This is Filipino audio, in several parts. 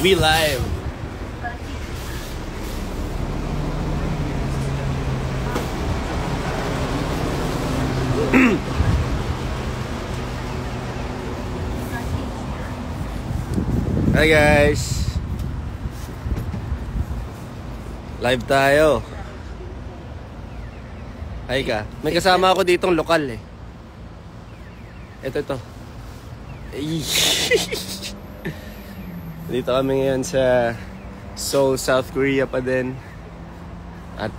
We live. Hi guys. Live tayo. Hi ka. May kasama ako ditong lokal eh. Ito. Dito kami ngayon sa Seoul, South Korea pa din. At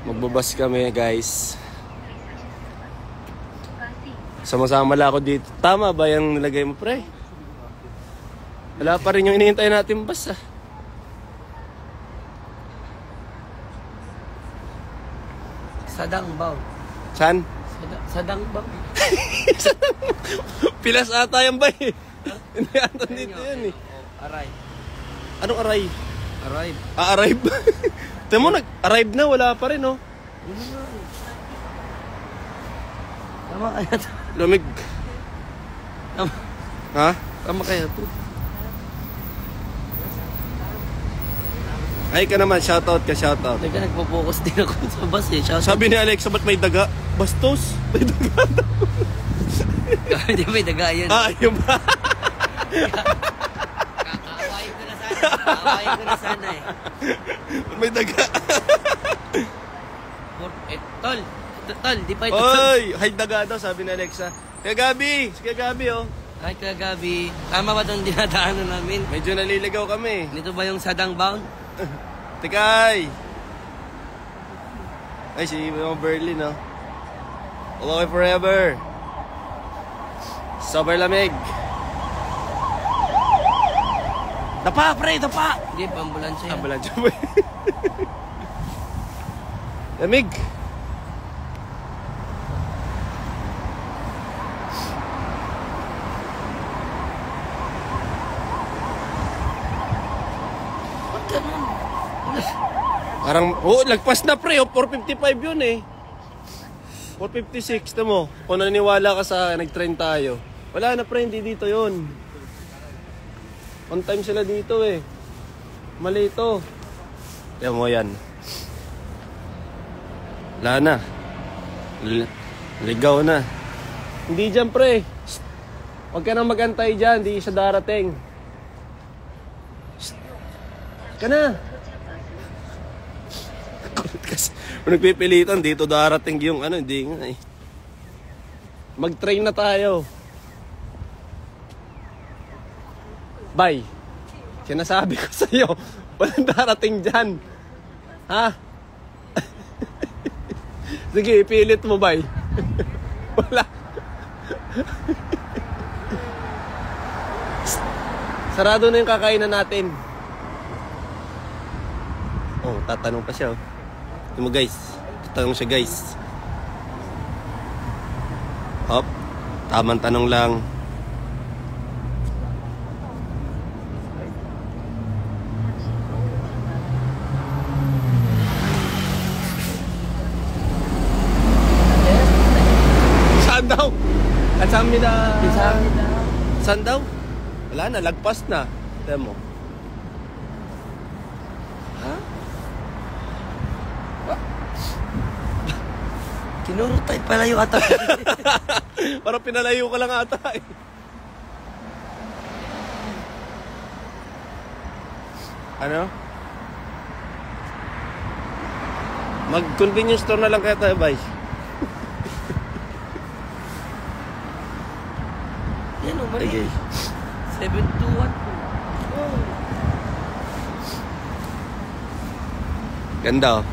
magbabas kami guys. Sama-sama lang ako dito. Tama ba yung nilagay mo pre? Wala pa rin yung inihintay natin bus ah. Sadangbaw. Saan? Sadangbaw. Pilas ata yan ba eh? Hindi ata dito yan eh. Aray. Anong aray? Arrive. Arrive? Tignan mo, nag-arrive na, wala pa rin oh. Tama kaya to. Lamig. Tama. Ha? Tama kaya to. Ay ka naman, shoutout ka, shoutout. Teka, nagpo-focus din ako sa bus eh. Sabi ni Alexa, ba't may daga? Bastos? May daga daw. Hindi may daga yan. Ah, yun ba? Kakawain ko na sana. Kakawain ko na sana eh. May daga. Tol. Tol, di pa ito. Oy, hay daga daw, sabi ni Alexa. Kaya Gabi, sige Gabi oh. Ay, Kaya Gabi. Tama ba itong dinadaanan namin? Medyo naliligaw kami. Nito ba yung Sadangbound? Tikay! Ay, si Berlin, no? All away forever! Sober lamig! Dapa, pre! Dapa! Hindi, pambulansya yan. Ambulansya ba? Lamig! Parang, lagpas na pre, 455 yun eh. 456, tamo. Kung naniniwala ka sa nag-train tayo. Wala na pre, hindi dito yun. On time sila dito eh. Mali ito. Tiyan mo yan. Wala na. Ligaw na. Hindi dyan pre. Huwag ka nang mag-antay dyan, hindi siya darating. Ka na. Kasi nagpipilitan dito darating yung ano, hindi nga eh. Mag-train na tayo. Bye. Sinasabi ko sa iyo, walang darating diyan. Ha? Sige, ipilit mo, bye. Wala. Sarado na yung kakainan natin. Oh, tatanong pa siya oh. Ito mo guys. Tatanong siya guys. Hop. Tamang tanong lang. Saan daw? At saan mina? Saan daw? Wala na, lagpas na. Tignan mo. Kinurutay palayo ata. Parang pinalayo ka lang ata eh. Ano? Mag-convenience store na lang kaya tayo, bye. Yan o, mali. Okay. 721. Oh. Ganda oh.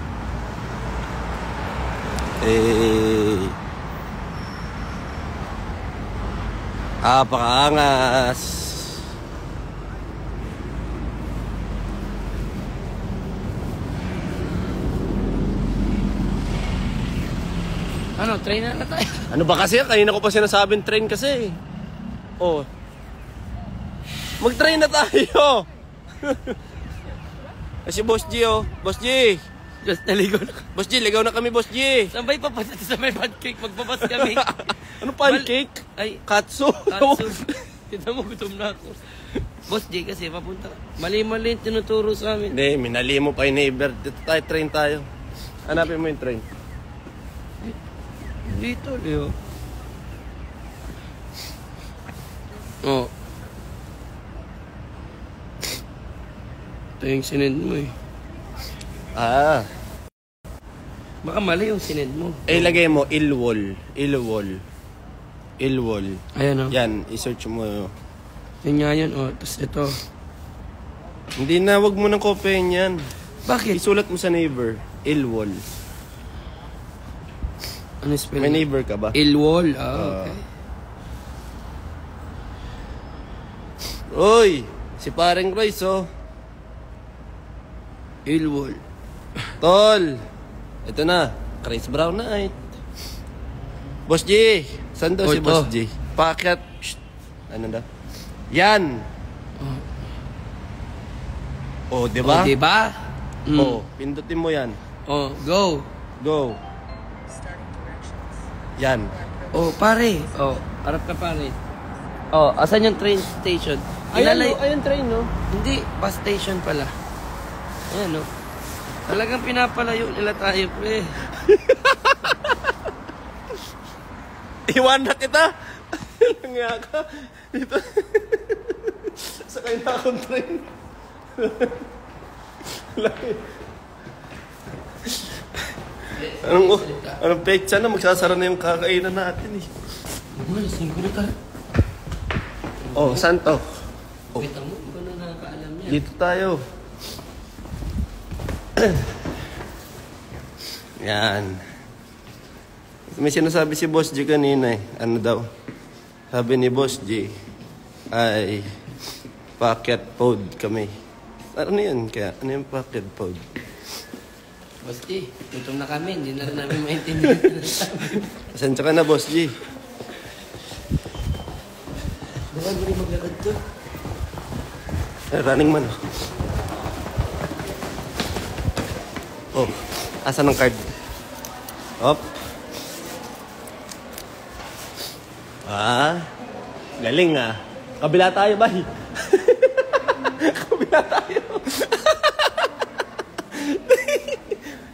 Pakaangas. Ano, train na tayo. Ano ba kasi? Kanina ko pa sinasabing train kasi. Oh. Mag-train na tayo. Kasi Boss G oh. Boss G. Just naligo na. Boss G, ligaw na kami, Boss G. Saan ba ipapunta sa may pancake? Magpabas kami. Ano pancake? Ay, Katsu. katsu. Kita mo, gutom na ako. Boss J kasi papunta. Mali-mali yung tinuturo sa amin. Hindi, minali mo pa yung neighbor. Dito tayo, train tayo. Hanapin mo yung train. Dito, Leo. Oh. Ito yung sinend mo eh. Ah. Baka mali yung sinend mo. Eh, ilagay mo, Ilwol. Ilwol. Ilwol. Ayan o. Yan, isearch mo. Yun nga yun o. Tapos ito. Hindi na, wag mo nang kopyahin yan. Bakit? Isulat mo sa neighbor. Ilwol. Ano spell? May neighbor ka ba? Ilwol. Ah, okay. Uy! Si paring Royce, oh. Ilwol. Tol! Ito na. Chris Brown Night. Boss G! Saan daw Oh, si ito. Boss G? Packet. Shh. Ano daw? Yan! Oh, di ba? Oh, diba? Mm. Oh, pindutin mo yan. Oh, go. Go. Yan. Oh, pare. Oh, harap ka pare. Oh, asan yung train station? Ayun train, no? Hindi, bus station pala. Ayan, no? Talagang pinapalayo nila tayo, pre. Iwan na kita! Nga ka. Dito. Sakay na akong train. Anong pecha na? Magsasara na yung kakainan natin eh. Lasing ko na tayo. Oh, saan to? Kita mo, hindi ko na nakakaalam yan. Dito tayo. Yan. May sinasabi si Boss G kanina eh. Ano daw? Sabi ni Boss G ay pocket pod kami. Ano yun? Kaya, ano yung pocket pod? Basti, gutom na kami. Hindi na rin namin maintindihan. Pasensya ka na, Boss G. Baka mo rin maglakad to. Running man. Oh, asan ang card? Hop. Ah, galing ah. Kabila tayo, bay. Kabila tayo.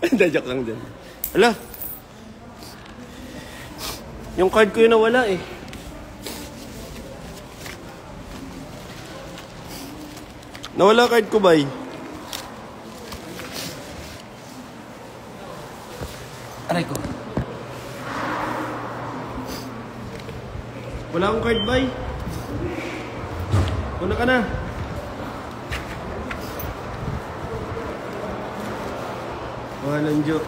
Hindi, joke lang dyan. Ala. Yung card ko yun nawala eh. Nawala card ko, bay. Aray ko. Wala akong card, bay. Una ka na. Walang joke.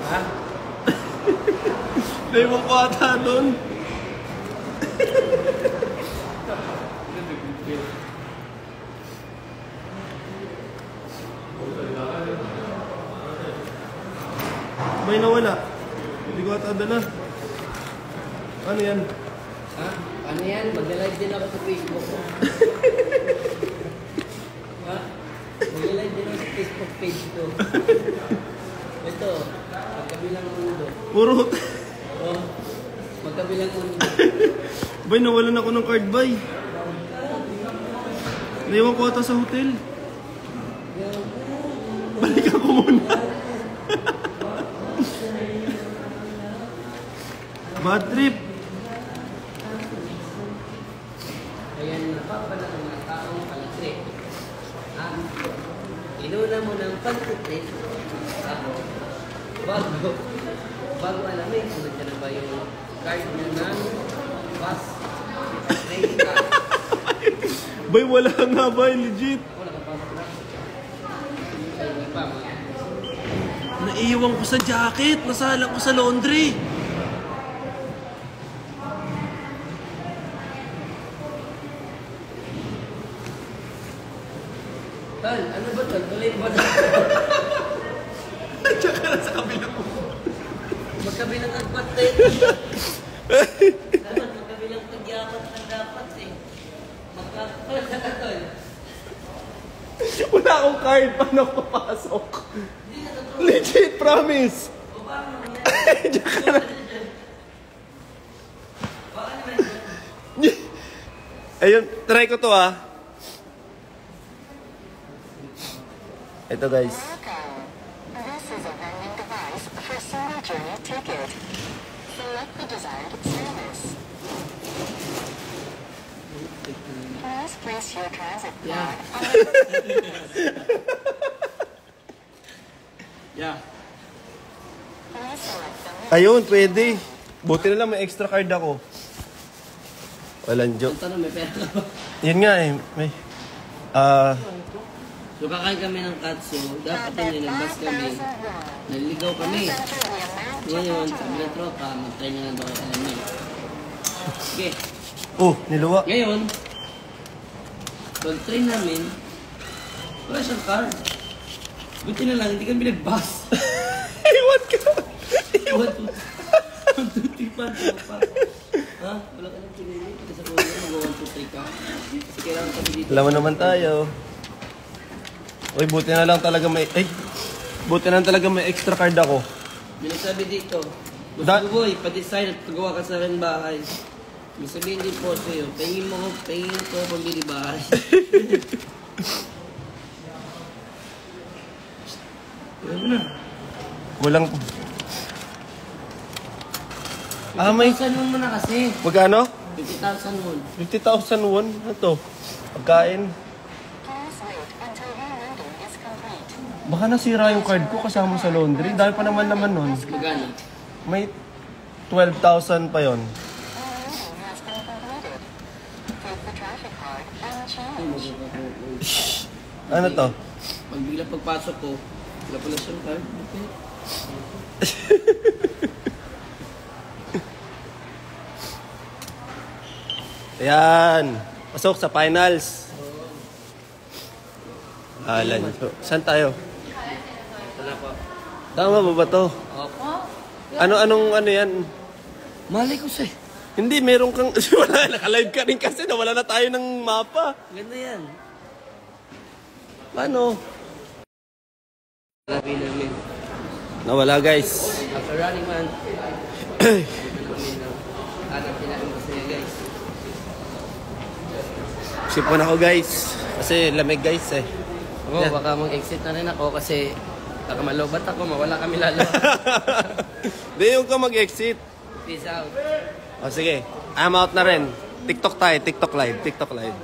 Ha? Naiwan ko ata doon. May nawala. Hindi ko ata dala. Ano yan? Ha? Ano yan? Mag-live din ako sa Facebook ko. Ha? Mag-live din ako sa Facebook page ko. Ito, magkabilang mundo. Puro. Oh, magkabilang mundo. Bay, nawalan ako ng card, bay. Naiwan ko ata sa hotel. Balikan ko muna. Bad trip. Ayan, napapala ng mga taong palatrip. Ha? Inuna mo ng pagtitrip. Bago alamin kung nandiyan na ba yung card mo ng bus. Train card. Bay, wala nga, bay. Legit. Wala ka pasok na. Hindi pa, mga. Naiwan ko sa jacket. Nasala ko sa laundry. Tal, ano ba tal? Tuloy ba na? Tsaka na sa kabilang ko. Magkabilang agpat tayo. Dapat magkabilang pagyapat na dapat eh. Magkakapalag na tol. Wala akong card. Paano ako papasok? Hindi na totoo. Legit. Legit, promise. O paano yan? Diyan ka na. Baka naman. Ayun, try ko to ah. Ito guys. Welcome. This is a vending device for single journey ticket. Select the desired service. Please place your transit Yeah. card on the Yeah. Please select the Ayun, pwede. Buti na lang may extra card ako. Walang Ang joke. tanong, may pera ka ba? Yun nga eh. May... So kakain kami ng katsu, dapat yun nilabas kami, naligaw kami. Ngayon, sabi ng tropa, mag-try na lang daw kayo alam niya. Okay, Oh, niluwa. ngayon, pag-try namin, wala siyang card. Buti na lang, hindi kami nag-bus. Iwan ka. 1, 2, 3, 4, 5. Ha? Wala ka nang pinili. Kasi sa kuya, mag-1, 2, 3 ka. Kasi kailangan kami dito. Alam mo naman tayo. Uy, buti na lang talaga may... Ay! Buti na lang talaga may extra card ako. May nagsabi dito, Da- gusto ko boy, pa-design at pagawa ka sa akin bahay. May sabihin din po sa'yo, pahingin ko pambili bahay. Alam mo na. Walang... Ah, may... 50,000 won mo na kasi. Magkano? 50,000 won. 50,000 won? Ano to? Pagkain. Please wait until your loading is complete. Baka nasira yung card ko kasama sa laundry. Dahil pa naman nun. Magana. May 12,000 pa yon. Your loading has been completed. Take the traffic card and change. Ano to? Pag bigla pagpasok ko, wala pala siyang card. Okay. Ayan. Pasok sa finals. Alan. Saan tayo? Wala pa. Tama ba to? Opo. Ano yan? Mali ko siya. Hindi, meron kang... Wala, naka-live ka rin kasi nawala na tayo ng mapa. Ganda yan. Paano? Labi namin. Nawala guys. After running man, hanap namin masaya guys. Sipon ako guys. Kasi lamig guys eh. Oo, baka mag-exit na rin ako kasi baka malobat ako, mawala kami lalo. Hindi, yung ka mag-exit. Peace out. O sige, I'm out na rin. TikTok tayo, TikTok live, TikTok live.